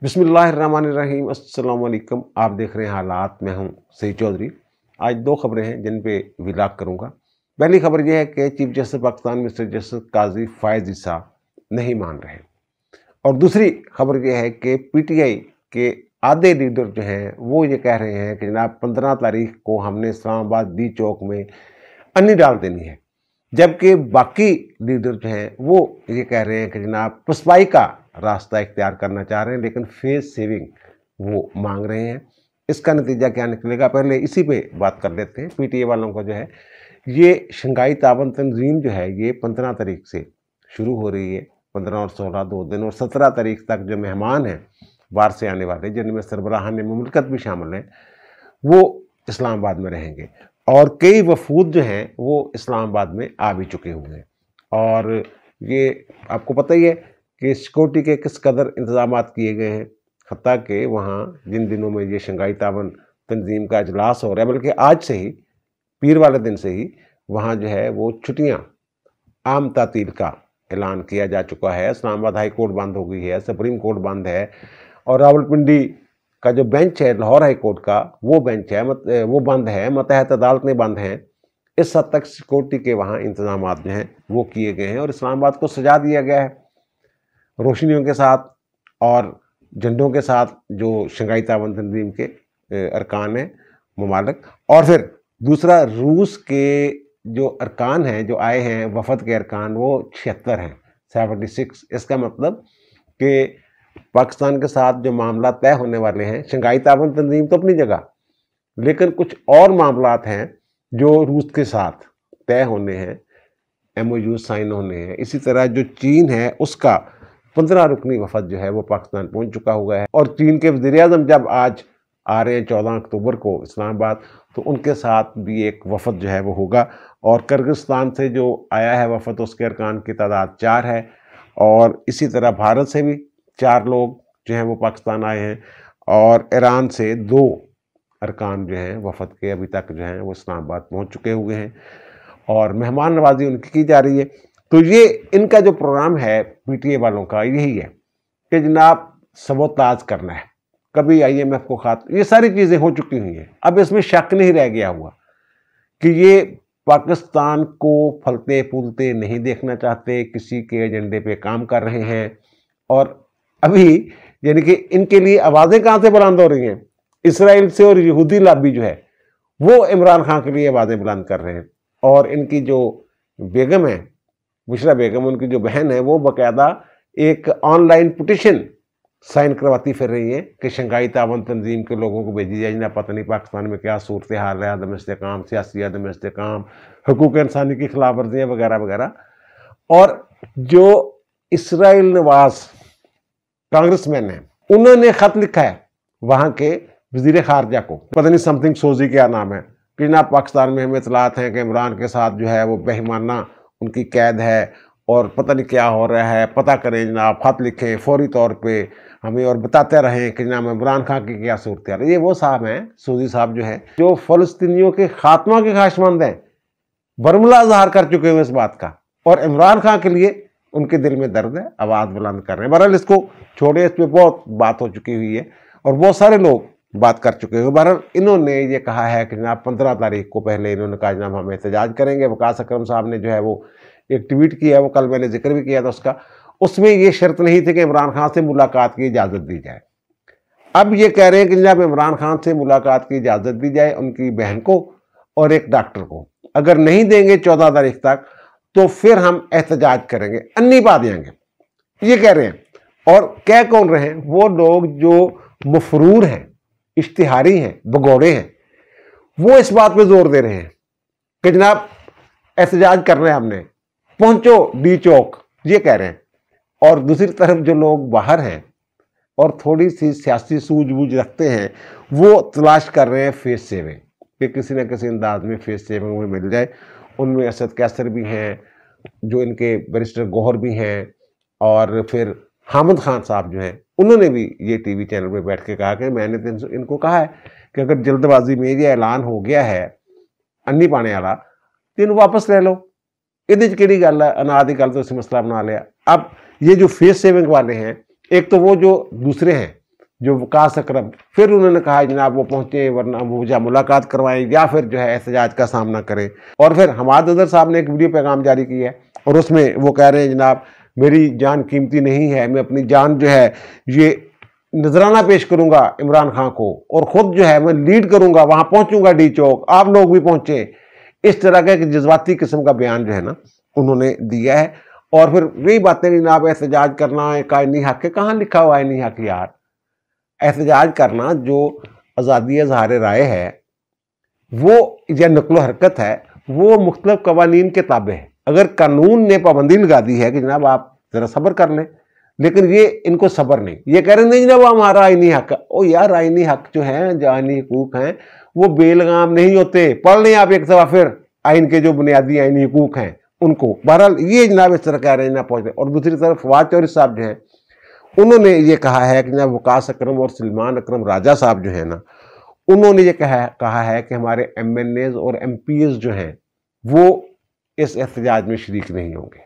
बिस्मिल्लाहिर्रहमानिर्रहीम। अस्सलाम वालेकुम। आप देख रहे हैं हालात। मैं हूं सईद चौधरी। आज दो खबरें हैं जिन पे विलाग करूंगा। पहली खबर यह है कि chief justice Pakistan mister justice Qazi Faez Isa नहीं मान रहे, और दूसरी खबर यह है कि पीटीआई के आधे लीडर जो हैं वो ये कह रहे हैं कि जनाब 15 तारीख को हमने इस्लामाबाद डी चौक में अन्नी डाल देनी है, जबकि बाकी लीडर जो हैं वो ये कह रहे हैं कि जनाब पसपाई का रास्ता इख्तियार करना चाह रहे हैं, लेकिन फेस सेविंग वो मांग रहे हैं। इसका नतीजा क्या निकलेगा, पहले इसी पे बात कर लेते हैं। पीटीए वालों को जो है ये शंघाई ताबन तंजीम जो है ये 15 तारीख से शुरू हो रही है। 15 और 16 2 दिन, और 17 तारीख तक जो मेहमान हैं बाहर से आने वाले, जिनमें सरबराहान मुमलिकत भी शामिल हैं, वो इस्लामाबाद में रहेंगे। और कई वफूद जो हैं वो इस्लामाबाद में आ भी चुके हुए हैं। और ये आपको पता ही है कि सिक्योरिटी के किस कदर इंतजाम किए गए हैं। हत्ता कि वहाँ जिन दिनों में ये शंघाई ताबन तंजीम का इजलास हो रहा है, बल्कि आज से ही, पीर वाले दिन से ही वहाँ जो है वो छुट्टियाँ, आम तातील का ऐलान किया जा चुका है। इस्लामाबाद हाई कोर्ट बंद हो गई है, सुप्रीम कोर्ट बंद है, और रावलपिंडी का जो बेंच है लाहौर हाई कोर्ट का, वो बेंच है वो बंद है, मतहत अदालतें बंद हैं। इस हद तक सिक्योरिटी के वहाँ इंतजाम जो हैं वो किए गए हैं, और इस्लामाबाद को सजा दिया गया है रोशनियों के साथ और झंडों के साथ, जो शंघाई ताबन तंजीम के अरकान हैं मुमालिक। और फिर दूसरा, रूस के जो अरकान हैं जो आए हैं वफद के अरकान, वो 76 हैं, 76। इसका मतलब कि पाकिस्तान के साथ जो मामला तय होने वाले हैं, शंघाई ताबन तंजीम तो अपनी जगह, लेकिन कुछ और मामलात हैं जो रूस के साथ तय होने हैं, MOU साइन होने हैं। इसी तरह जो चीन है उसका 15 रुकनी वफद जो है वो पाकिस्तान पहुंच चुका हुआ है, और चीन के वज़ीर-ए-आज़म जब आज आ रहे हैं 14 अक्टूबर को इस्लामाबाद, तो उनके साथ भी एक वफद जो है वो होगा। और किर्गिस्तान से जो आया है वफद, उसके अरकान की तादाद 4 है, और इसी तरह भारत से भी 4 लोग जो हैं वो पाकिस्तान आए हैं, और ईरान से 2 अरकान जो हैं वफद के अभी तक जो हैं वो इस्लामाबाद पहुंच चुके हुए हैं, और मेहमान नवाजी उनकी की जा रही है। तो ये इनका जो प्रोग्राम है पीटीए वालों का यही है कि जनाब सबोताज करना है। कभी IMF को खात, ये सारी चीज़ें हो चुकी हुई हैं। अब इसमें शक नहीं रह गया हुआ कि ये पाकिस्तान को फलते फूलते नहीं देखना चाहते, किसी के एजेंडे पे काम कर रहे हैं। और अभी यानी कि इनके लिए आवाज़ें कहाँ से बुलंद हो रही हैं, इसराइल से, और यहूदी लॉबी जो है वो इमरान खान के लिए आवाज़ें बुलंद कर रहे हैं। और इनकी जो बेगम है, बुशरा बेगम, उनकी जो बहन है, वो बाकायदा एक ऑनलाइन पिटिशन साइन करवाती फिर रही है कि शंघाई ताबन तंजीम के लोगों को भेजी जाए ना, पता नहीं पाकिस्तान में क्या सूरत हाल है, अदम इस्तेकाम, सियासी अदम इस्तेकाम, हुकूक इंसानी की खिलाफ वर्जियाँ वगैरह वगैरह। और जो इसराइल नवाज कांग्रेसमैन है, उन्होंने ख़त लिखा है वहाँ के वज़ीर ख़ारजा को, पता नहीं समथिंग सोजी क्या नाम है, कि जनाब पाकिस्तान में हमें इतलात हैं कि इमरान के साथ जो है वो बेईमाना उनकी कैद है, और पता नहीं क्या हो रहा है, पता करें जनाब, खत लिखें फौरी तौर पे हमें, और बताते रहें कि जनाब इमरान खान की क्या सूरत है। ये वो साहब हैं, सूदी साहब, जो है जो फ़लस्तीनियों के खात्मा के ख्वाहिशमंद हैं, बरमला इज़हार कर चुके हैं इस बात का, और इमरान खान के लिए उनके दिल में दर्द है, आवाज़ बुलंद कर रहे हैं। बहरहाल इसको छोड़े, इस पर बहुत बात हो चुकी हुई है और बहुत सारे लोग बात कर चुके हैं। बहरहाल इन्होंने ये कहा है कि जनाब 15 तारीख को पहले इन्होंने कहा जनाब हम एहतजाज करेंगे। वकास अकरम साहब ने जो है वो एक ट्वीट किया है, वो कल मैंने जिक्र भी किया था उसका। उसमें ये शर्त नहीं थी कि इमरान खान से मुलाकात की इजाज़त दी जाए। अब ये कह रहे हैं कि जनाब इमरान खान से मुलाकात की इजाज़त दी जाए, उनकी बहन को और एक डॉक्टर को। अगर नहीं देंगे 14 तारीख तक तो फिर हम एहतजाज करेंगे, अन्नी पा देंगे, ये कह रहे हैं। और कह कौन रहे हैं? वो लोग जो मफरूर हैं, इश्तिहारी हैं, भगोड़े हैं, वो इस बात पे जोर दे रहे हैं कि जनाब एहतजाज कर रहे हैं हमने, पहुंचो डी चौक, ये कह रहे हैं। और दूसरी तरफ जो लोग बाहर हैं और थोड़ी सी सियासी सूझबूझ रखते हैं, वो तलाश कर रहे हैं फेस सेविंग, कि किसी न किसी अंदाज में फेस सेविंग में मिल जाए। उनमें असद कैसर भी हैं, जो इनके बैरिस्टर गौहर भी हैं, और फिर हामिद खान साहब जो हैं, उन्होंने भी ये टीवी चैनल पे बैठ के कहा कि मैंने तो इनको कहा है कि अगर जल्दबाजी में ये ऐलान हो गया है अन्नी पाने वाला, तो इन्हें वापस ले लो, इहदे च केड़ी गल है, अनादि गल तो इस मसला बना लिया। अब ये जो फेस सेविंग वाले हैं, एक तो वो जो दूसरे हैं जो वकास अकरम, फिर उन्होंने कहा जनाब वो पहुंचे वरना वो मुझे मुलाकात करवाएं या फिर जो है एहतजाज का सामना करें। और फिर हमाद अजहर साहब ने एक वीडियो पैगाम जारी किया है और उसमें वो कह रहे हैं जनाब मेरी जान कीमती नहीं है, मैं अपनी जान जो है ये नजराना पेश करूंगा इमरान खान को और ख़ुद जो है मैं लीड करूंगा, वहाँ पहुँचूंगा डी चौक, आप लोग भी पहुँचे। इस तरह का एक जज्बाती किस्म का बयान जो है ना उन्होंने दिया है। और फिर वही बातें जनाब एहतजाज करना एक आईनी हक है, कहाँ लिखा हुआ आईनी हक यार? एहतजाज करना जो आज़ादी इज़हार राय है वो या नकलो हरकत है वो मुख्तलिफ कवानीन के ताबे है। अगर कानून ने पाबंदी लगा दी है कि जनाब आप ज़रा सब्र कर लें, लेकिन ये इनको सब्र नहीं, ये कह रहे नहीं जनाब हमारा आईनी हक। ओ यार आईनी हक जो है, जो आईनी हकूक हैं वो बेलगाम नहीं होते। पढ़ लें आप एक दफ़ा फिर आइन के जो बुनियादी आईनी हकूक हैं उनको। बहरहाल ये जनाब इस तरह कह रहे हैं ना पहुँच रहे। और दूसरी तरफ फवाद चौधरी साहब जो हैं उन्होंने ये कहा है कि जनाब वकास अकरम और सलमान अकरम राजा साहब जो है ना उन्होंने ये कहा है कि हमारे MNAs और MPs जो हैं वो इस एहतजाज में शरीक नहीं होंगे।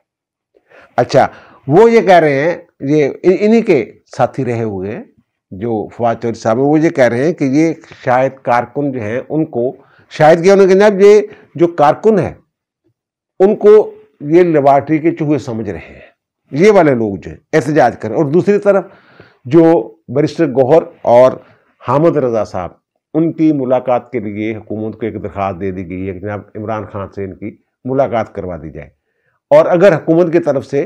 अच्छा, वो ये कह रहे हैं, ये इन्हीं के साथी रहे हुए जो फवाद चौधरी साहब हैं, वो ये कह रहे हैं कि ये शायद कारकुन जो हैं उनको शायद क्या उन्होंने जनाब ये जो कारकुन है उनको ये लेबॉर्ट्री के चूहे समझ रहे हैं, ये वाले लोग जो एहतजाज करें। और दूसरी तरफ जो बैरिस्टर गौहर और हामिद रजा साहब, उनकी मुलाकात के लिए हुकूमत को एक दरख्वास्त दे दी गई है कि जनाब इमरान खान से इनकी मुलाकात करवा दी जाए। और अगर हुकूमत की तरफ से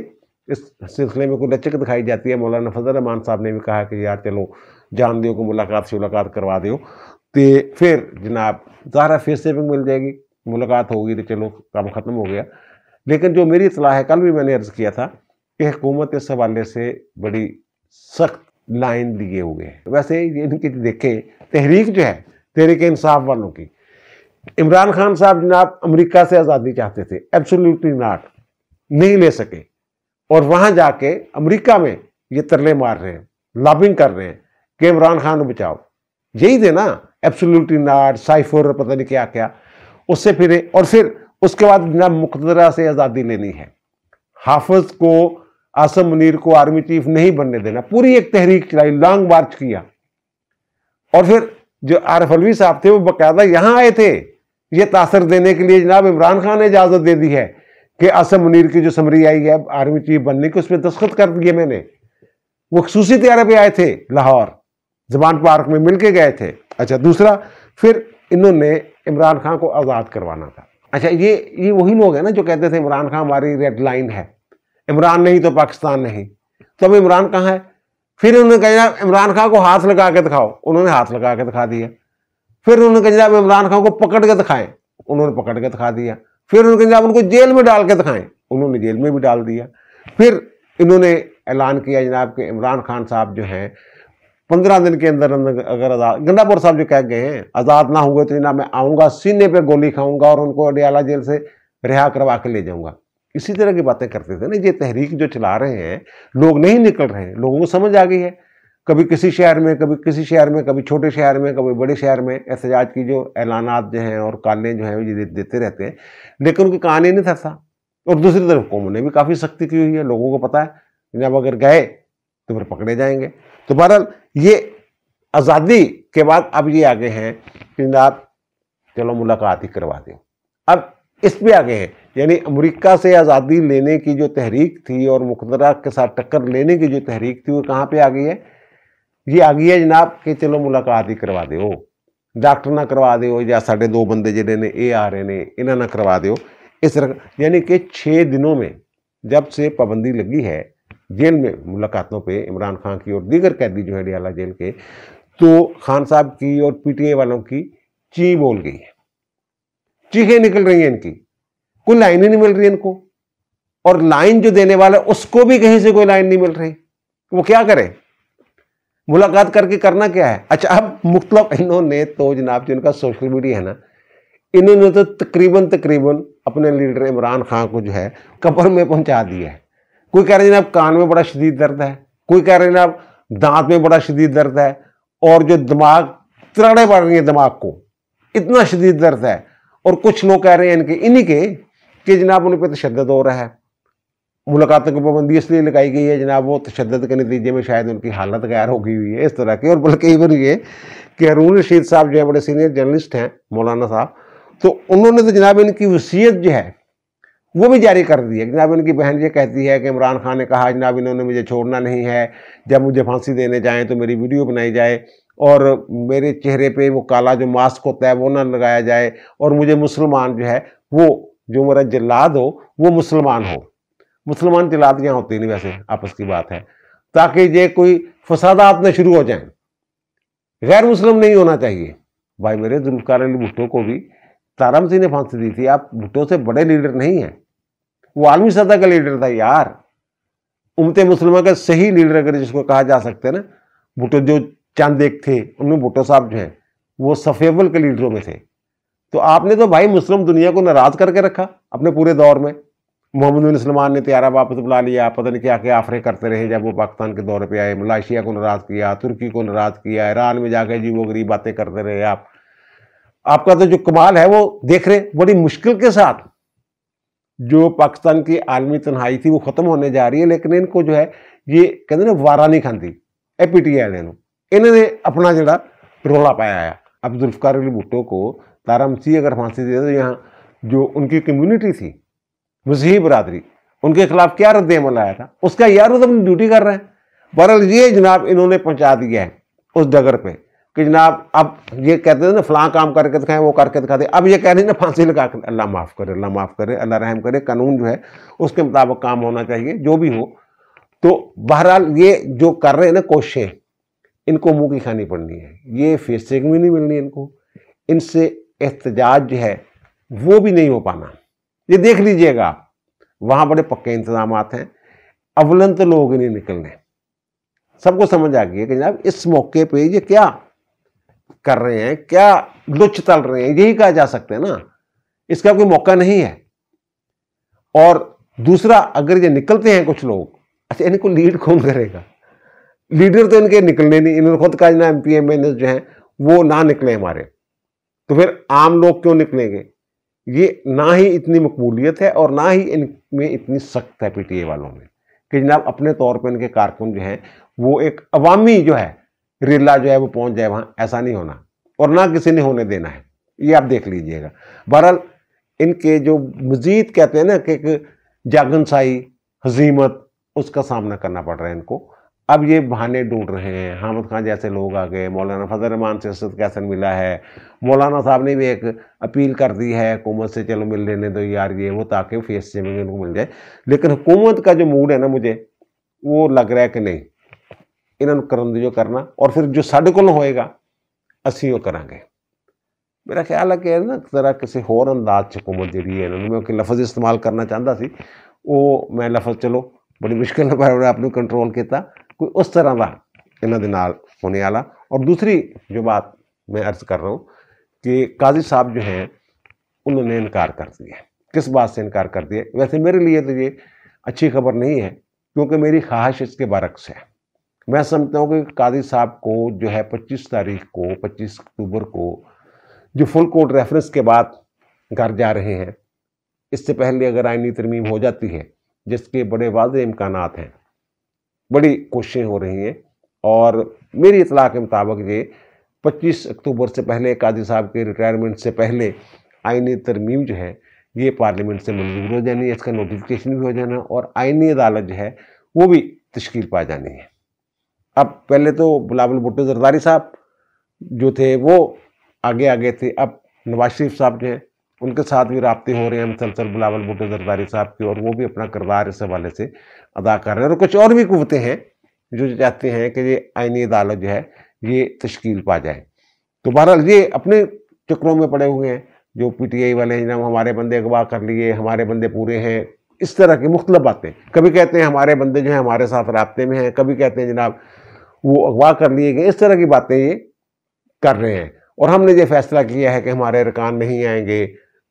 इस सिलसिले में कोई लचक दिखाई जाती है, मौलाना फजल रहमान साहब ने भी कहा कि यार चलो जान दो को मुलाकात से मुलाकात करवा दो, तो फिर जनाब ज़ाहिर फेस सेविंग मिल जाएगी, मुलाकात होगी तो चलो काम ख़त्म हो गया। लेकिन जो मेरी इतला है, कल भी मैंने अर्ज़ किया था कि हुकूमत इस हवाले से बड़ी सख्त लाइन लिए हुए है। वैसे ये इनकी देखे तहरीक जो है तहरीक इंसाफ वालों की, इमरान खान साहब जनाब अमेरिका से आज़ादी चाहते थे, एब्सोल्युटली नॉट, नहीं ले सके। और वहाँ जाके अमेरिका में ये तरले मार रहे हैं, लॉबिंग कर रहे हैं कि इमरान खान को बचाओ। यही थे ना एब्सोल्युटली नॉट, साइफर, पता नहीं क्या क्या, उससे फिरे। और फिर उसके बाद जनाब मुक़तदरा से आज़ादी लेनी है, हाफिज को, आसम मुनीर को आर्मी चीफ नहीं बनने देना, पूरी एक तहरीक चलाई, लॉन्ग मार्च किया। और फिर जो आरिफ अलवी साहब थे वो बाकायदा यहाँ आए थे ये तासर देने के लिए, जनाब इमरान खान ने इजाज़त दे दी है कि आसम मुनीर की जो समरी आई है आर्मी चीफ बनने की, उस पर दस्तखत कर दिए मैंने। वो खसूसी तैयारी पे आए थे लाहौर, जबान पार्क में मिल के गए थे। अच्छा, दूसरा फिर इन्होंने इमरान खान को आज़ाद करवाना था। अच्छा, ये वही लोग हैं ना जो कहते थे इमरान खान हमारी रेड लाइन है, इमरान नहीं तो पाकिस्तान नहीं। तो अब इमरान कहाँ है? फिर उन्होंने कहा इमरान खान को हाथ लगा के दिखाओ, उन्होंने हाथ लगा के दिखा दिया। फिर उन्होंने कहा इमरान खान को पकड़ के दिखाएं, उन्होंने पकड़ के दिखा दिया। फिर उन्होंने कहा उनको जेल में डाल के दिखाएं, उन्होंने जेल में भी डाल दिया। फिर इन्होंने ऐलान किया जनाब कि इमरान खान साहब जो हैं 15 दिन के अंदर अगर आज़ाद, गंडापुर साहब जो कह गए हैं आज़ाद ना हुए तो जनाब मैं आऊँगा, सीने पे गोली खाऊंगा और उनको अडियाला जेल से रिहा करवा के ले जाऊँगा। इसी तरह की बातें करते थे ना। ये तहरीक जो चला रहे हैं, लोग नहीं निकल रहे हैं, लोगों को समझ आ गई है। कभी किसी शहर में, कभी किसी शहर में, कभी छोटे शहर में, कभी बड़े शहर में एहतजाज की जो ऐलानात जो हैं और कालें जो हैं ये देते रहते हैं, लेकिन उनकी कहानी नहीं था। और दूसरी तरफ कौम ने भी काफ़ी सख्ती की हुई है, लोगों को पता है जब अगर गए तो फिर पकड़े जाएंगे। तो बहरहाल ये आज़ादी के बाद अब ये आगे हैं कि जनाब चलो मुलाकात ही करवा दें। अब इस पे आगे हैं, यानी अमेरिका से आज़ादी लेने की जो तहरीक थी और मुक़तदरा के साथ टक्कर लेने की जो तहरीक थी वो कहाँ पे आ गई है? ये आ गई है जनाब कि चलो मुलाकात ही करवा दो, डॉक्टर ना करवा दो या साढ़े 2 बंदे जिन्हें ने ये आ रहे ने इन्हें ना करवा दो। इस तरह यानी कि 6 दिनों में जब से पाबंदी लगी है जेल में मुलाकातों पे इमरान खान की और दीगर कैदी जो है अडियाला जेल के, तो खान साहब की और PTI वालों की ची बोल गई है, चीखें निकल रही हैं इनकी, कोई लाइन ही नहीं मिल रही इनको। और लाइन जो देने वाला है उसको भी कहीं से कोई लाइन नहीं मिल रही, वो क्या करे? मुलाकात करके करना क्या है? अच्छा, अब मुख्तलिफ इन्होंने तो जनाब जो इनका सोशल मीडिया है ना, इन्होंने तो तकरीबन अपने लीडर इमरान खान को जो है कब्र में पहुंचा दिया है। कोई कह रहे हैं जनाब कान में बड़ा शदीद दर्द है, कोई कह रहे हैं जनाब दांत में बड़ा शदीद दर्द है, और जो दिमाग त्राड़े पड़ रही है दिमाग को, इतना शदीद दर्द है। और कुछ लोग कह रहे हैं इन्हीं के कि जनाब उन पर तशद्दुद हो रहा है, मुलाकातों की पाबंदी इसलिए लगाई गई है जनाब, वो तशद्दुद के नतीजे में शायद उनकी हालत गैर हो गई हुई है इस तरह की। और बल्कि इवन ये कि हारून रशीद साहब जो है बड़े सीनियर जर्नलिस्ट हैं, मौलाना साहब, तो उन्होंने तो जनाब इनकी वसीयत जो है वो भी जारी कर दी है। जनाब इनकी बहन ये कहती है कि इमरान खान ने कहा जनाब इन्होंने मुझे छोड़ना नहीं है, जब मुझे फांसी देने जाएँ तो मेरी वीडियो बनाई जाए और मेरे चेहरे पे वो काला जो मास्क होता है वो ना लगाया जाए, और मुझे मुसलमान जो है वो जो मेरा जल्लाद हो वो मुसलमान हो। मुसलमान जल्लाद यहाँ होते नहीं वैसे, आपस की बात है, ताकि ये कोई फसादात न शुरू हो जाएं। गैर मुस्लिम नहीं होना चाहिए। भाई मेरे जुल्फ़िकार अली भुट्टो को भी तारम सिंह ने फांसी दी थी। आप भुट्टो से बड़े लीडर नहीं हैं, वो आलमी सतह का लीडर था यार, उम्मते मुस्लिमा का सही लीडर अगर जिसको कहा जा सकता है ना। भुट्टो जो चंद एक थे उनमें भुट्टो साहब जो हैं वो सफेवल के लीडरों में थे। तो आपने तो भाई मुस्लिम दुनिया को नाराज करके रखा अपने पूरे दौर में। मोहम्मद बिन सलमान ने तैयारा वापस बुला लिया, पता नहीं क्या क्या आफरे करते रहे जब वो पाकिस्तान के दौरे पे आए। मलेशिया को नाराज किया, तुर्की को नाराज किया, ईरान में जाकर जी वो गरीब बातें करते रहे। आपका तो जो कमाल है वो देख रहे, बड़ी मुश्किल के साथ जो पाकिस्तान की आलमी तन्हाई थी वो खत्म होने जा रही है, लेकिन इनको जो है ये कहते ना वारा नहीं खाती PTI वाले इन्होंने अपना जड़ा रोला पाया है। अब जुल्फ़िकार अली भुट्टो को तारम सिंह अगर फांसी दे तो यहाँ जो उनकी कम्युनिटी थी मसीही बरादरी, उनके खिलाफ क्या रद्द अमल आया था उसका यार वो तो अपनी ड्यूटी कर रहे हैं। बहरहाल ये जनाब इन्होंने पहुंचा दिया है उस डगर पे कि जनाब अब ये कहते थे ना फलां काम करके दिखाएं, वो करके दिखाते, अब ये कह रही ना फांसी लगा कर। अल्लाह माफ़ करे, अल्लाह माफ़ करे, अल्लाह रहम करे। कानून जो है उसके मुताबिक काम होना चाहिए जो भी हो। तो बहरहाल ये जो कर रहे हैं ना कोशिशें, इनको मुंह की खानी पड़नी है, ये फेसिंग भी नहीं मिलनी इनको, इनसे एहतजाज जो है वो भी नहीं हो पाना। ये देख लीजिएगा आप, वहाँ बड़े पक्के इंतजाम हैं। अवलन तो लोग नहीं निकलने, सबको समझ आ गई है कि जनाब इस मौके पे ये क्या कर रहे हैं, क्या लुच तल रहे हैं, यही कहा जा सकता है ना, इसका कोई मौका नहीं है। और दूसरा अगर ये निकलते हैं कुछ लोग, अच्छा इनको लीड कौन करेगा? लीडर तो इनके निकलने नहीं, इन्होंने खुद कहा ना MP MNS जो हैं वो ना निकले हमारे, तो फिर आम लोग क्यों निकलेंगे? ये ना ही इतनी मकबूलियत है और ना ही इनमें इतनी सख्त है PTI वालों में कि जनाब अपने तौर पर इनके कारकुन जो हैं वो एक अवामी जो है रेला जो है वो पहुंच जाए वहां, ऐसा नहीं होना और ना किसी ने होने देना है। ये आप देख लीजिएगा। बहरहाल इनके जो मजीद कहते हैं ना कि एक जागनसाई हजीमत, उसका सामना करना पड़ रहा है इनको। अब ये बहाने ढूंढ रहे हैं, हामिद खान जैसे लोग आ गए, मौलाना फजल रहमान से असद कैसन मिला है, मौलाना साहब ने भी एक अपील कर दी है हुकूमत से, चलो मिल लेने दो यार ये वो, ताकि फेस सेविंग इनको मिल जाए। लेकिन हुकूमत का जो मूड है ना, मुझे वो लग रहा है कि नहीं, इन्होंने करन जो करना और फिर जो साढ़े को होएगा असी वो करांगे। मेरा ख्याल है कि ना जरा किसी होर अंदाज हुकूमत जी है, इन्होंने मैं लफज इस्तेमाल करना चाहता सी, वो मैं लफज चलो बड़ी मुश्किल पर आपने कंट्रोल किया, कोई उस तरह का इन्हों के नाल होने वाला। और दूसरी जो बात मैं अर्ज कर रहा हूँ कि काजी साहब जो हैं उन्होंने इनकार कर दिया। किस बात से इनकार कर दिया? वैसे मेरे लिए तो ये अच्छी खबर नहीं है, क्योंकि मेरी ख्वाहिश इसके बरक्स है। मैं समझता हूँ कि काजी साहब को जो है 25 तारीख को, 25 अक्टूबर को जो फुल कोर्ट रेफरेंस के बाद घर जा रहे हैं, इससे पहले अगर आईनी तरमीम हो जाती है, जिसके बड़े वाज़ेह इम्कानात हैं, बड़ी कोशिशें हो रही हैं, और मेरी इतला के मुताबिक ये 25 अक्टूबर से पहले, काजी साहब के रिटायरमेंट से पहले आईनी तरमीम जो है ये पार्लियामेंट से मंजूर हो जानी है, इसका नोटिफिकेशन भी हो जाना और आईनी अदालत जो है वो भी तश्कील पा जानी है। अब पहले तो बिलावल भुट्टो जरदारी साहब जो थे वो आगे आगे थे, अब नवाज शरीफ साहब जो हैं उनके साथ भी राब्ते हो रहे हैं मुसलसल बिलावल भुट्टो जरदारी साहब की, और वो भी अपना किरदार इस हवाले से अदा कर रहे हैं। और कुछ और भी कुव्वतें हैं जो चाहते हैं कि ये आईनी अदालत जो है ये तश्कील पा जाए। तो बहरहाल ये अपने चक्रों में पड़े हुए हैं जो PTI वाले हैं, जनाब हमारे बंदे अगवा कर लिए, हमारे बंदे पूरे हैं, इस तरह की मुख्तलिफ बातें। कभी कहते हैं हमारे बंदे जो हैं हमारे साथ राब्ते में हैं, कभी कहते हैं जनाब वो अगवा कर लिए गए, इस तरह की बातें ये कर रहे हैं। और हमने ये फैसला किया है कि हमारे अरकान नहीं आएंगे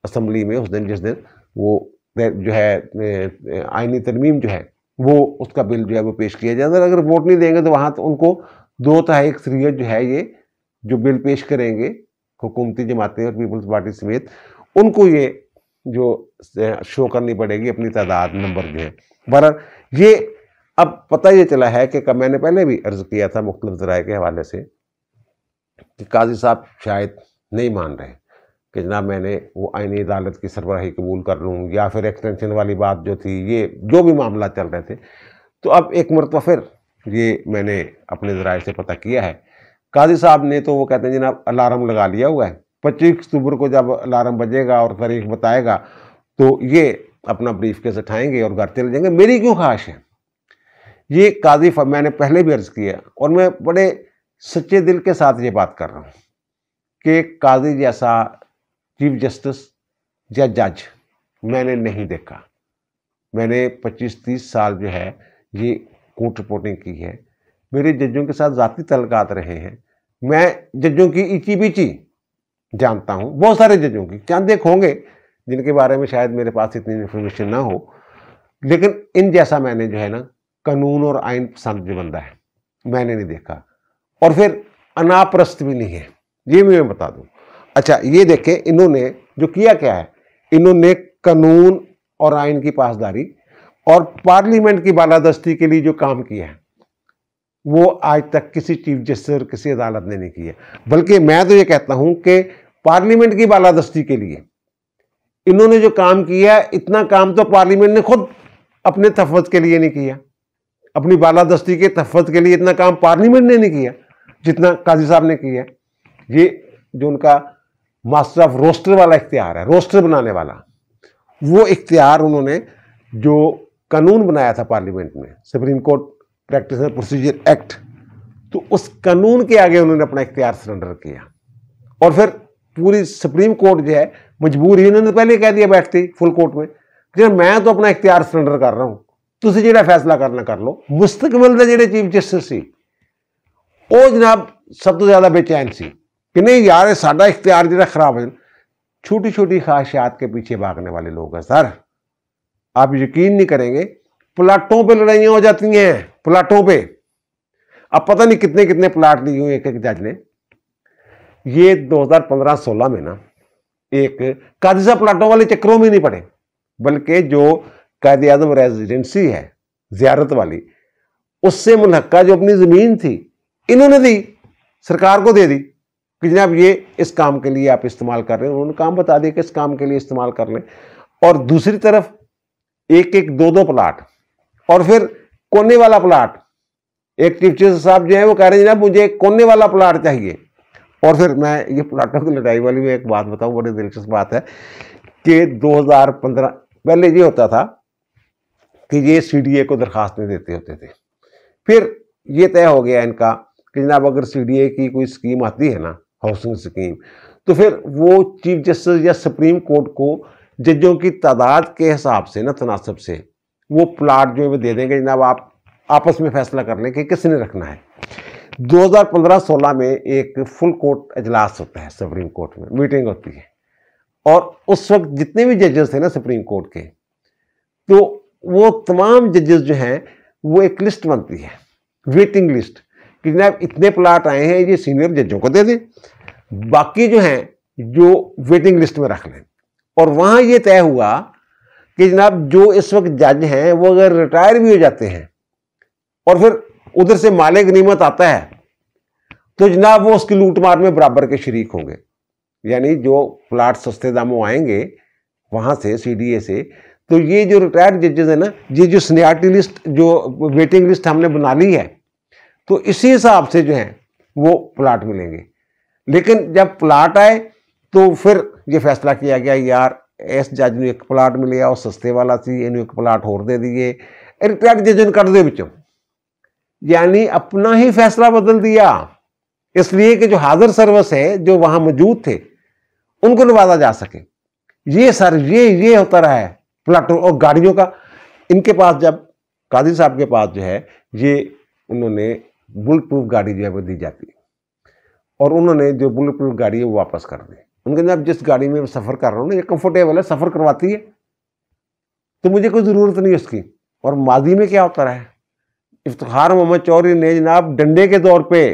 असम्बली में उस दिन जिस दिन वो जो है आईनी तरमीम जो है वो उसका बिल जो है वो पेश किया जाए। अगर वोट नहीं देंगे तो वहाँ तो उनको 2/3 अक्सरियत जो है ये जो बिल पेश करेंगे हुकूमती जमातें और पीपल्स पार्टी समेत, उनको ये जो शो करनी पड़ेगी अपनी तादाद नंबर जो है। बहरहाल ये अब पता ये चला है कि मैंने पहले भी अर्ज किया था मुख्तलिफ ज़राए के हवाले से कि काजी साहब शायद नहीं मान रहे कि जनाब मैंने वो आईनी अदालत की सरबराही कबूल कर लूँ, या फिर एक्सटेंशन वाली बात जो थी, ये जो भी मामला चल रहे थे। तो अब एक मरतबा फिर ये मैंने अपने ज़राए से पता किया है, काजी साहब ने तो वो कहते हैं जनाब अलार्म लगा लिया हुआ है, 25 अक्टूबर को जब अलार्म बजेगा और तारीख बताएगा तो ये अपना ब्रीफ केस उठाएंगे और घर चले जाएंगे। मेरी क्यों ख्वाहिश है, ये काजी मैंने पहले भी अर्ज किया और मैं बड़े सच्चे दिल के साथ ये बात कर रहा हूँ कि काजी जैसा चीफ जस्टिस या जज मैंने नहीं देखा। मैंने 25-30 साल जो है ये कोर्ट रिपोर्टिंग की है, मेरे जजों के साथ ज़ाती तल्लुकात रहे हैं, मैं जजों की इची बीची जानता हूँ, बहुत सारे जजों की, चंद एक होंगे जिनके बारे में शायद मेरे पास इतनी इन्फॉर्मेशन ना हो, लेकिन इन जैसा मैंने जो है ना कानून और आइन पसंद जो बंदा है मैंने नहीं देखा, और फिर अनापरस्त भी नहीं है, ये मैं बता दूं। अच्छा ये देखें इन्होंने जो किया क्या है, इन्होंने कानून और आइन की पासदारी और पार्लियामेंट की बालादस्ती के लिए जो काम किया है वो आज तक किसी चीफ जस्टिस और किसी अदालत ने नहीं किया। बल्कि मैं तो ये कहता हूं कि पार्लियामेंट की बालादस्ती के लिए इन्होंने जो काम किया, इतना काम तो पार्लियामेंट ने खुद अपने तहफ़्फ़ुज़ के लिए नहीं किया, अपनी बालादस्ती के तहफ़्फ़ुज़ के लिए इतना काम पार्लियामेंट ने नहीं किया जितना काजी साहब ने किया। ये जो उनका मास्टर ऑफ रोस्टर वाला इख्तियार है, रोस्टर बनाने वाला, वो इख्तियार उन्होंने जो कानून बनाया था पार्लियामेंट में, supreme court practice and procedure act, तो उस कानून के आगे उन्होंने अपना इख्तियार सरेंडर किया। और फिर पूरी सुप्रीम कोर्ट जो है मजबूर ही, उन्होंने पहले कह दिया बैठती फुल कोर्ट में कि मैं तो अपना इख्तियार सरेंडर कर रहा हूँ, तुसी जिहड़ा फैसला करना कर लो। मुस्तकबिल दे जिहड़े चीफ जस्टिस सी वो जनाब सब तो ज़्यादा बेचैन सी कि नहीं यार साडा इख्तियार जिहड़ा खराब है। छोटी छोटी ख्वाहिशात के पीछे भागने वाले लोग हैं सर, आप यकीन नहीं करेंगे, प्लाटों पे लड़ाइयाँ हो जाती हैं, प्लाटों पे। अब पता नहीं कितने कितने प्लाट लिए हुए एक एक जज ने। ये 2015-16 में ना एक काजी साहब प्लाटों वाले चक्करों में नहीं पड़े, बल्कि जो कायदे आज़म रेजिडेंसी है ज़ियारत वाली, उससे मुल्हक्का जो अपनी ज़मीन थी इन्होंने दी, सरकार को दे दी कि जनाब ये इस काम के लिए आप इस्तेमाल कर रहे हैं। उन्होंने काम बता दिया कि इस काम के लिए इस्तेमाल कर लें। और दूसरी तरफ एक एक दो दो प्लाट, और फिर कोने वाला प्लाट। एक चीफ जस्टिस साहब जो है वो कह रहे हैं जनाब मुझे एक कोने वाला प्लाट चाहिए। और फिर मैं ये प्लाटों की लड़ाई वाली में एक बात बताऊं, बड़ी दिलचस्प बात है कि 2015 पहले ये होता था कि ये CDA को दरखास्तें देते होते थे, फिर ये तय हो गया इनका कि जनाब अगर CDA की कोई स्कीम आती है ना, हाउसिंग स्कीम, तो फिर वो चीफ जस्टिस या सुप्रीम कोर्ट को जजों की तादाद के हिसाब से ना, तनासब से वो प्लाट जो है वो दे देंगे, जनाब आप आपस में फैसला कर लें कि किसने रखना है। 2015-16 में एक फुल कोर्ट इजलास होता है, सुप्रीम कोर्ट में मीटिंग होती है, और उस वक्त जितने भी जजेस थे ना सुप्रीम कोर्ट के, तो वो तमाम जजेस जो हैं वो एक लिस्ट बनती है, वेटिंग लिस्ट, कि जनाब इतने प्लाट आए हैं ये सीनियर जजों को दे दें, बाकी जो हैं जो वेटिंग लिस्ट में रख लें। और वहाँ ये तय हुआ कि जनाब जो इस वक्त जज हैं वो अगर रिटायर भी हो जाते हैं और फिर उधर से माले गनीमत आता है तो जनाब वो उसकी लूट मार में बराबर के शरीक होंगे। यानी जो प्लाट सस्ते दामों आएंगे वहाँ से CDA से, तो ये जो रिटायर्ड जजेस है ना, ये जो सीनियरिटी लिस्ट जो वेटिंग लिस्ट हमने बना ली है, तो इसी हिसाब से जो है वो प्लाट मिलेंगे। लेकिन जब प्लाट आए तो फिर ये फैसला किया गया यार इस जज ने एक प्लाट मिल गया और सस्ते वाला सी, इन्होंने एक प्लाट होर दे दिए, रिटायर्ड जज ने कट दे बिचों, यानी अपना ही फैसला बदल दिया, इसलिए कि जो हाजिर सर्विस है जो वहां मौजूद थे उनको नवाजा जा सके। ये सर ये होता रहा है प्लाटों और गाड़ियों का। इनके पास जब काजी साहब के पास जो है ये उन्होंने बुलेट प्रूफ गाड़ी जो है वो दी जाती है, और उन्होंने जो बुलेट प्रूफ गाड़ी है वो वापस कर दी। उनके जब जिस गाड़ी में मैं सफ़र कर रहा हूँ ना ये कंफर्टेबल है, सफ़र करवाती है, तो मुझे कोई ज़रूरत नहीं उसकी। और माजी में क्या होता रहा है, इफ्तिखार मोहम्मद चौधरी ने जनाब डंडे के तौर पे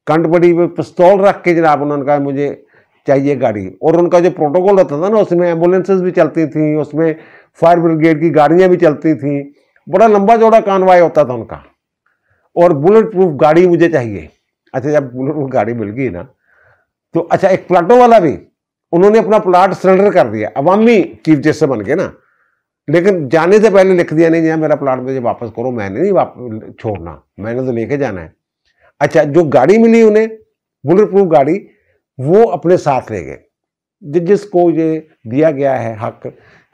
कंठ बड़ी पे पिस्तौल रख के जनाब उन्होंने कहा मुझे चाहिए गाड़ी। और उनका जो प्रोटोकॉल होता था ना, उसमें एम्बुलेंसेज भी चलती थी, उसमें फायर ब्रिगेड की गाड़ियां भी चलती थी, बड़ा लंबा चौड़ा कानवाय होता था उनका। और बुलेट प्रूफ गाड़ी मुझे चाहिए। अच्छा, जब बुलेट प्रूफ गाड़ी मिल गई ना, तो अच्छा एक प्लाटो वाला भी उन्होंने अपना प्लाट सरेंडर कर दिया, अवामी चीफ जस्टिस बन गए ना, लेकिन जाने से पहले लिख दिया, नहीं मेरा प्लाट मुझे वापस करो, मैंने नहीं वापस छोड़ना, मैंने तो लेके जाना है। अच्छा, जो गाड़ी मिली उन्हें बुलेट प्रूफ गाड़ी, वो अपने साथ ले गए। जिसको ये दिया गया है हक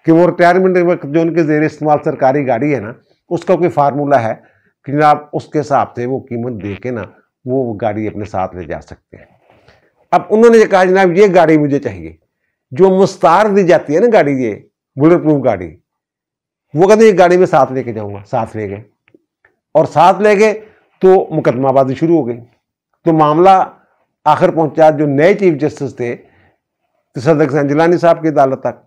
कि वो रिटायरमेंट वक्त जो उनके जेर इस्तेमाल सरकारी गाड़ी है ना, उसका कोई फार्मूला है कि जनाब उसके हिसाब से वो कीमत दे के ना वो गाड़ी अपने साथ ले जा सकते हैं। अब उन्होंने कहा जनाब ये गाड़ी मुझे चाहिए, जो मुस्तार दी जाती है ना गाड़ी, ये बुलेट प्रूफ गाड़ी, वो कहते ये गाड़ी में साथ लेके जाऊंगा। साथ ले गए, और साथ ले गए तो मुकदमाबाजी शुरू हो गई। तो मामला आखिर पहुंचा जो नए चीफ जस्टिस थे तसद्दुक़ हुसैन जिलानी साहब की अदालत तक।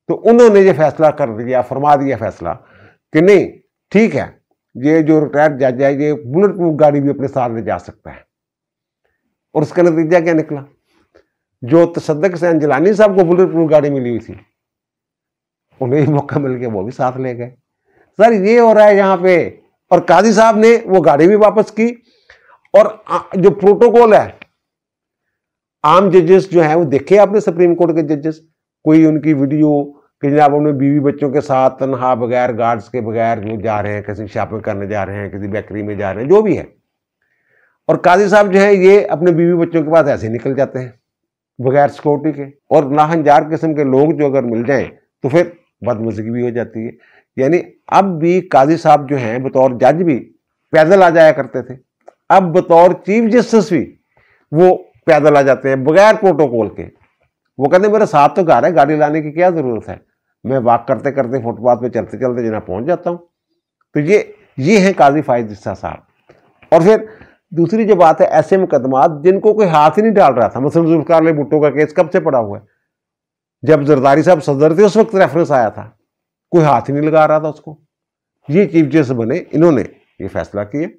तो उन्होंने ये फैसला कर दिया, फरमा दिया फैसला कि नहीं ठीक है, ये जो रिटायर्ड जज है ये बुलेट प्रूफ गाड़ी भी अपने साथ ले जा सकता है। और उसका नतीजा क्या निकला, जो तसद्दुक़ हुसैन जिलानी साहब को बुलेट प्रूफ गाड़ी मिली हुई थी, उन्हें मौका मिल गया, वो भी साथ ले गए। सर ये हो रहा है यहाँ पे। और काजी साहब ने वो गाड़ी भी वापस की। और जो प्रोटोकॉल है, आम जजेस जो है वो देखे आपने, सुप्रीम कोर्ट के जजेस, कोई उनकी वीडियो कि जनाब उन्हें बीवी बच्चों के साथ तनहा बगैर गार्ड्स के बगैर वो जा रहे हैं, किसी शॉपिंग करने जा रहे हैं, किसी बेकरी में जा रहे हैं, जो भी है। और काजी साहब जो है ये अपने बीवी बच्चों के पास ऐसे निकल जाते हैं बगैर सिक्योरिटी के। और नाहंजार किस्म के लोग जो अगर मिल जाएं तो फिर बदमज़गी भी हो जाती है। यानी अब भी काजी साहब जो हैं बतौर जज भी पैदल आ जाया करते थे, अब बतौर चीफ जस्टिस भी वो पैदल आ जाते हैं बगैर प्रोटोकॉल के। वो कहते मेरे साथ तो घर है, गाड़ी लाने की क्या जरूरत है, मैं वॉक करते करते फुटपाथ पे चलते चलते जना पहुंच जाता हूं। तो ये है काजी फायज ईसा साहब। और फिर दूसरी जो बात है, ऐसे मुकदमात जिनको कोई हाथ ही नहीं डाल रहा था, मसलन जुल्फिकार अली भुट्टो का केस कब से पड़ा हुआ है, जब जरदारी साहब सदर थे उस वक्त रेफरेंस आया था, कोई हाथ ही नहीं लगा रहा था उसको। ये चीफ जस्टिस बने, इन्होंने ये फैसला किया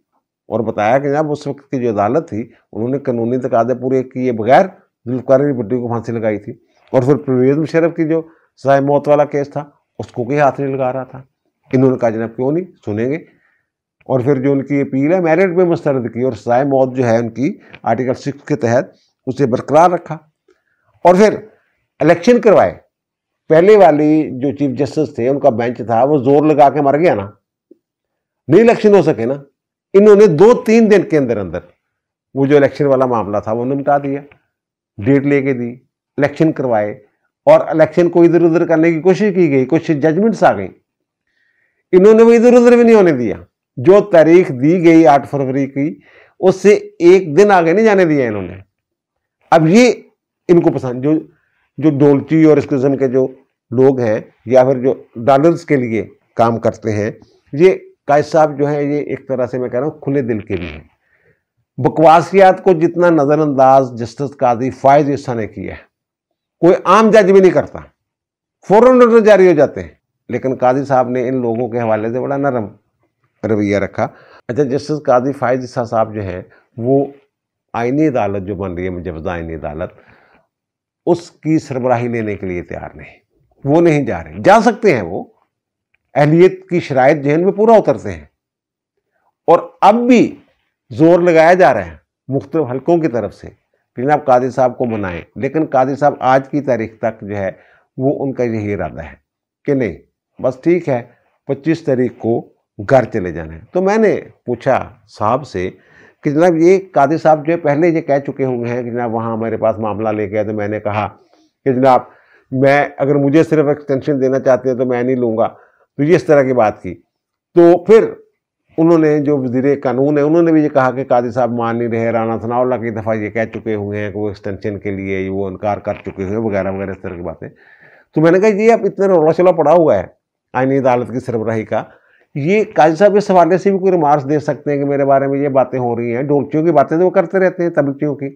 और बताया कि जनाब उस वक्त की जो अदालत थी उन्होंने कानूनी तकादे पूरे किए बगैर जुल्फिकार अली भुट्टो को फांसी लगाई थी। और फिर परवेज मुशर्रफ की जो सजाए मौत वाला केस था उसको कोई हाथ नहीं लगा रहा था। इन्होंने कहा जनाब क्यों नहीं सुनेंगे। और फिर जो उनकी अपील है मेरिट पे मुस्तरद की और सजाए मौत जो है उनकी आर्टिकल 6 के तहत उसे बरकरार रखा। और फिर इलेक्शन करवाए। पहले वाली जो चीफ जस्टिस थे उनका बेंच था वो जोर लगा के मर गया ना, नहीं इलेक्शन हो सके ना, इन्होंने 2-3 दिन के अंदर अंदर वो जो इलेक्शन वाला मामला था वो निपटा दिया, डेट लेके दी, इलेक्शन करवाए। और इलेक्शन को इधर उधर करने की कोशिश की गई, कुछ जजमेंट्स आ गई, इन्होंने वो इधर उधर भी नहीं होने दिया। जो तारीख दी गई 8 फरवरी की उससे एक दिन आगे नहीं जाने दिया इन्होंने। अब ये इनको पसंद, जो डोलची और इस किस्म के जो लोग हैं या फिर जो डॉलर्स के लिए काम करते हैं, ये कायद साहब जो है ये एक तरह से मैं कह रहा हूँ खुले दिल के भी हैं। बकवासियात को जितना नजरअंदाज जस्टिस काजी फायज ईसा ने किया है कोई आम जज भी नहीं करता, फौरन ऑर्डर जारी हो जाते हैं। लेकिन काजी साहब ने इन लोगों के हवाले से बड़ा नरम रवैया रखा। अच्छा, जस्टिस काजी फायज ईसा साहब जो हैं वो आईनी अदालत जो बन रही है मुजवजा आईनी अदालत, उसकी सरबराही लेने के लिए तैयार नहीं, वो नहीं जा रहे। जा सकते हैं, वो अहलियत की शराइत जहन में पूरा उतरते हैं। और अब भी जोर लगाया जा रहा है मुख्तलिफ हलकों की तरफ से कि आप काजी साहब को मनाएं, लेकिन काजी साहब आज की तारीख तक जो है वो उनका यही इरादा है कि नहीं बस ठीक है 25 तारीख को घर चले जाना है। तो मैंने पूछा साहब से कि जनाब ये कादी साहब जो है पहले ये कह चुके हुए हैं कि जनाब वहाँ हमारे पास मामला लेके आए, तो मैंने कहा कि जनाब मैं अगर मुझे सिर्फ एक्सटेंशन देना चाहते हैं तो मैं नहीं लूँगा। तो ये इस तरह की बात की। तो फिर उन्होंने जो वज़ीर कानून है उन्होंने भी ये कहा कि कादी साहब मान नहीं रहे, राना सनाउल्लाह की दफ़ा ये कह चुके हुए हैं कि वो एक्सटेंशन के लिए वो इनकार कर चुके हैं वगैरह वगैरह इस तरह की बातें। तो मैंने कहा ये अब इतना रौला शौला पड़ा हुआ है आईनी अदालत की सरबराही का, ये काजी साहब इस हवाले से भी कोई रिमार्क्स दे सकते हैं कि मेरे बारे में ये बातें हो रही हैं। डोलचियों की बातें तो वो करते रहते हैं, तबलचियों की,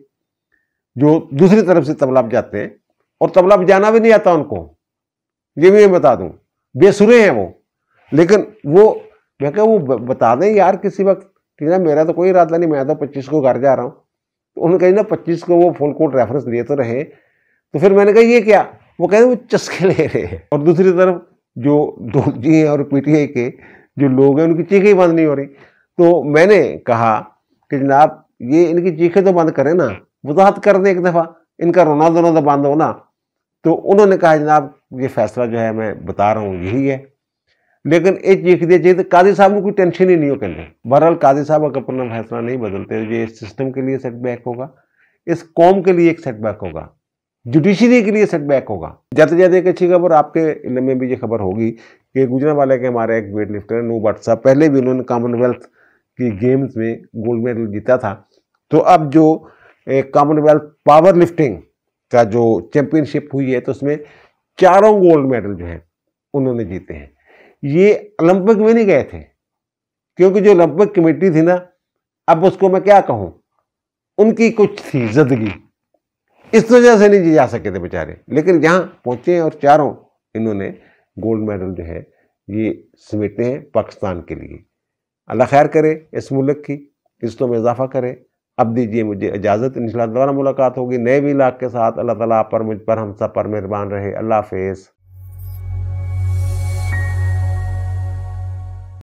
जो दूसरी तरफ से तबला बजाते हैं और तबला बजाना भी नहीं आता उनको, ये भी मैं बता दूं, बेसुरे हैं वो। लेकिन वो मैं क्या वो बता दें यार किसी वक्त कि ना मेरा तो कोई इरादा नहीं, मैं तो 25 को घर जा रहा हूँ। तो उन्होंने कहा ना 25 को वो फुल कोर्ट रेफरेंस लिए तो रहे, तो फिर मैंने कहा ये क्या, वो कहते वो चस्के ले रहे हैं। और दूसरी तरफ जो डोलची हैं और पीटीआई के जो लोग हैं उनकी चीखें बंद नहीं हो रही। तो मैंने कहा कि जनाब ये इनकी चीखें तो बंद करें ना, वजाहत कर दें एक दफ़ा, इनका रोना धोना तो बंद हो ना। तो उन्होंने कहा जनाब ये फैसला जो है मैं बता रहा हूँ यही है, लेकिन ये चीख दिया चाहिए। तो काजी साहब को कोई टेंशन ही नहीं हो कहते। बहरहाल काजी साहब अगर अपना फैसला नहीं बदलते ये सिस्टम के लिए सेटबैक होगा, इस कौम के लिए एक सेटबैक होगा, जुडिशरी के लिए सेटबैक होगा। जाते जाते एक अच्छी खबर आपके इल्म में भी ये खबर होगी कि गुजरांवाला के हमारे एक वेट लिफ्टर नो भट्ट साहब, पहले भी उन्होंने कॉमनवेल्थ की गेम्स में गोल्ड मेडल जीता था। तो अब जो कॉमनवेल्थ पावर लिफ्टिंग का जो चैंपियनशिप हुई है तो उसमें 4 गोल्ड मेडल जो हैं उन्होंने जीते हैं। ये ओलंपिक में नहीं गए थे, क्योंकि जो ओलंपिक कमेटी थी ना, अब उसको मैं क्या कहूँ, उनकी कुछ थी जिंदगी, इस वजह से नहीं जा सके थे बेचारे। लेकिन यहाँ पहुँचे हैं और 4 इन्होंने गोल्ड मेडल जो है ये समेटे हैं पाकिस्तान के लिए। अल्लाह खैर करे इस मुल्क की, इज्जतों में इजाफा करे। अब दीजिए मुझे इजाज़त, इंशाअल्लाह दोबारा मुलाकात होगी नए व्लॉग के साथ। अल्लाह ताला आप पर, मुझ पर, हम सब पर मेहरबान रहे। अल्लाह हाफिज़।